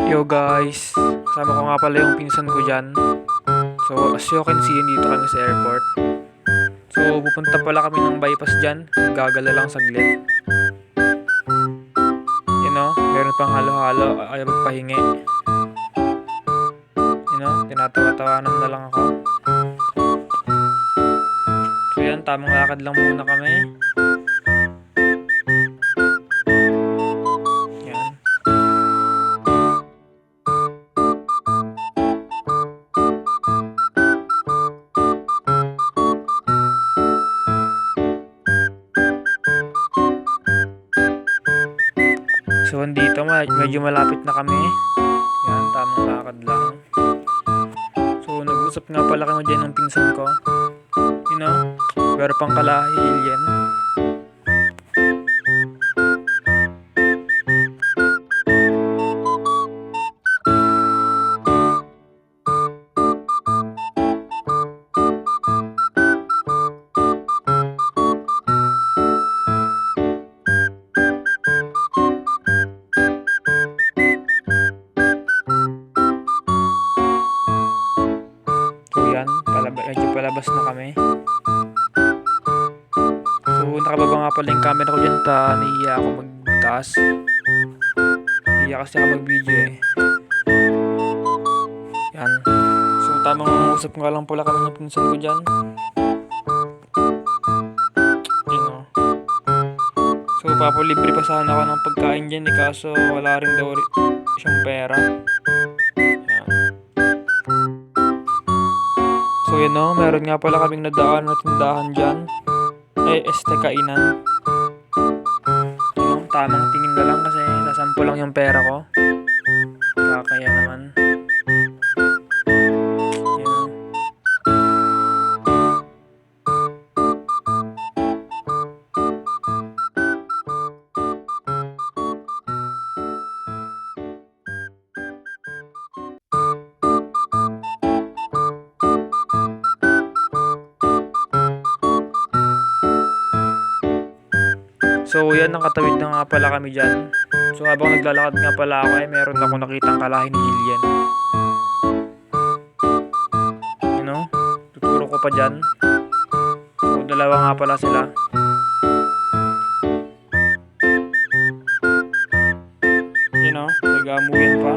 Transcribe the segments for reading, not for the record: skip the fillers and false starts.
Yo guys, kasama ko nga pala yung pinsan ko dyan. So as you can see, dito kami sa airport. So pupunta pala kami ng bypass dyan. Gagala lang saglit. Meron pang halo-halo, ayaw magpahingi. Tinatawa-tawanan na lang ako. So yan, tamang lakad lang muna kami. Yan. So andito, medyo malapit na kami. Yan, tamang lakad lang. So nag-usap nga pala kami dyan ng pinsan ko. Pero pang kalahil yan. Medyo palabas na kami. So nakababa nga pala yung camera ko dyan, nahiya ako magtaas. Nahiya kasi ako mag-video eh. Yan. So tamang usap nga lang pala kami ng pinsan ko dyan. So papulibre pa sana ako ng pagkain dyan eh, kaso wala rin daw siyang pera. So yun meron nga pala kaming nadaan na tindahan dyan. Kainan. Tamang tingin na lang kasi sasampo lang yung pera ko. Kaya naman. Yan. So yan, nakatawid na nga pala kami dyan. So habang naglalakad nga pala ako meron ako nakitang kalahin ni Jillian. Tuturo ko pa dyan. So dalawa nga pala sila. Nag-aamuyan pa.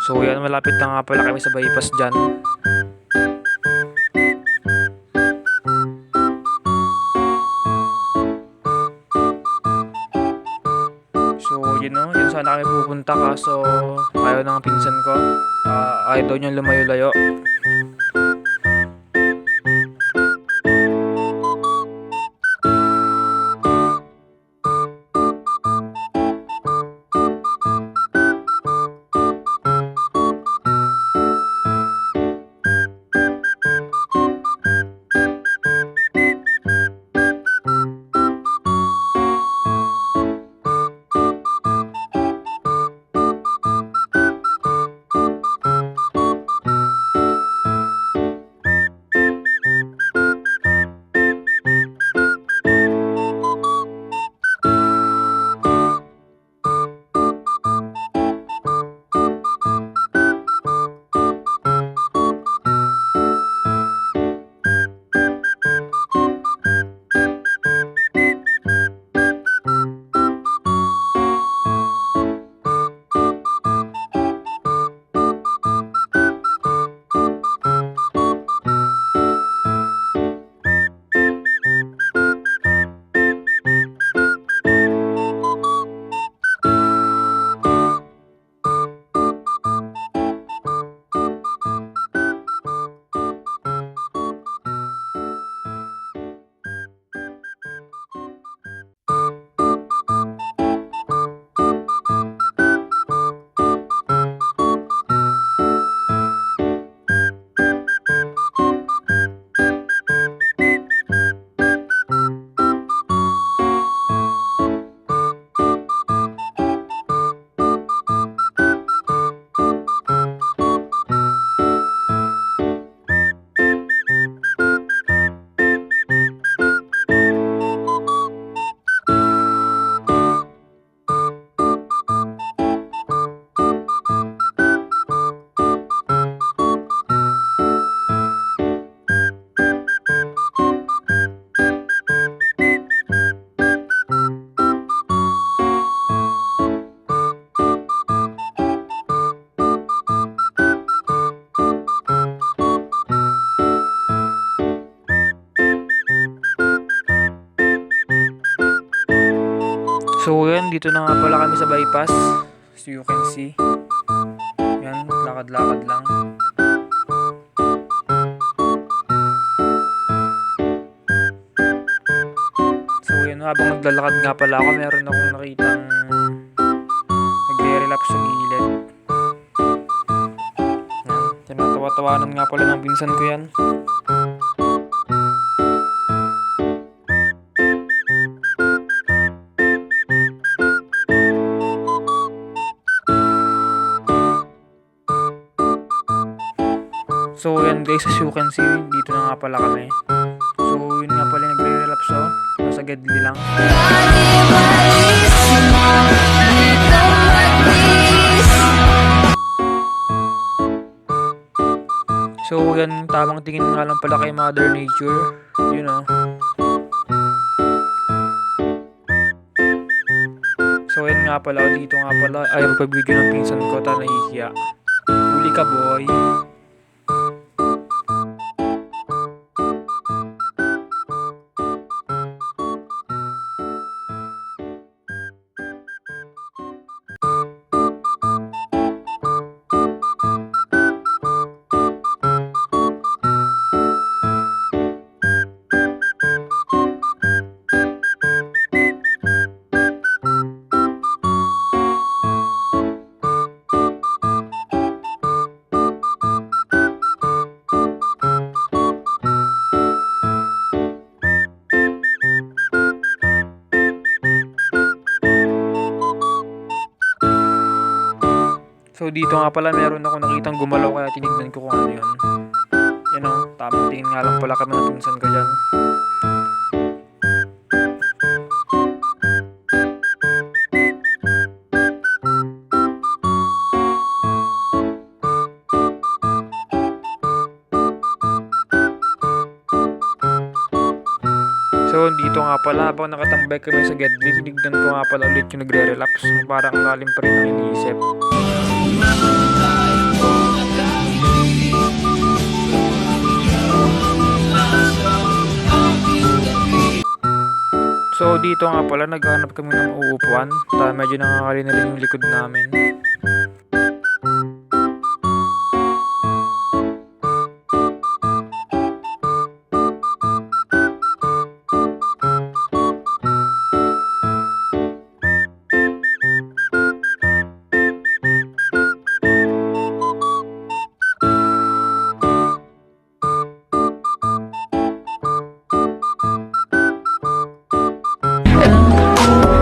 So yan, malapit na nga pala kami sa bypass dyan. So yun no, yun sana kami pupunta kaso ayaw ng pinsan ko. Ayaw daw niyang lumayo-layo. So yan, dito na nga pala kami sa bypass. So you can see. Yan, lakad-lakad lang. So yan, habang naglalakad nga pala ako, meron akong nakitang nagre-relapse sa gilid. Yan, tinatawa-tawanan nga pala ng pinsan ko yan. So yan guys, as you can see, dito na nga pala kami. So yun nga pala nagre-relapse oh. Nasa Gedli lang. So yan, tamang tingin nga lang pala kay Mother Nature. You know. So yan nga pala, dito nga pala. Ayaw pag-video ng pinsan ko, nahihiya. Huli ka boy. So dito nga pala meron ako nakitang gumalaw kaya tinignan ko kung ano yun. Yan o, tamang tingin nga lang pala kami na pinsan ko dyan. So dito nga pala habang nakatambay kami sa Gedli, tinignan ko nga pala ulit yung nagre-relapse. Parang lalim pa rin ang iniisip. So dito nga pala naghanap kami ng uupuan. Medyo nangangalinalig yung likod namin.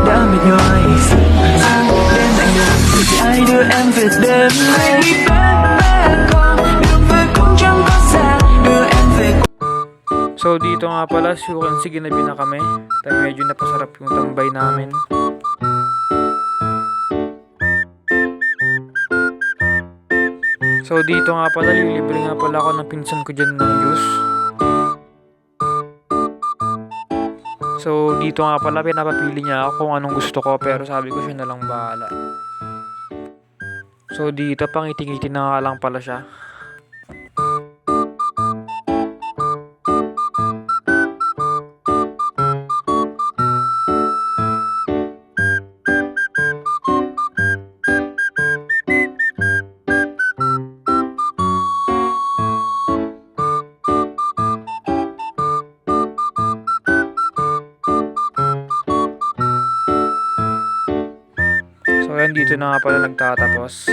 Damit nyo ay Then ayun, thì ai đưa em về đêm Baby baby con Đường về cũng chẳng có xa Đưa em về So dito nga pala sukan ginabi na kami. Medyo napasarap yung tambay namin. So dito nga pala lilibre nga pala ako ng pinsan ko dyan ng juice. So dito nga pala pinapapili niya ako kung anong gusto ko, pero sabi ko siya na lang bahala. So dito pangiti-ngiti na nga lang pala siya. So yan, dito na nga pala nagtatapos.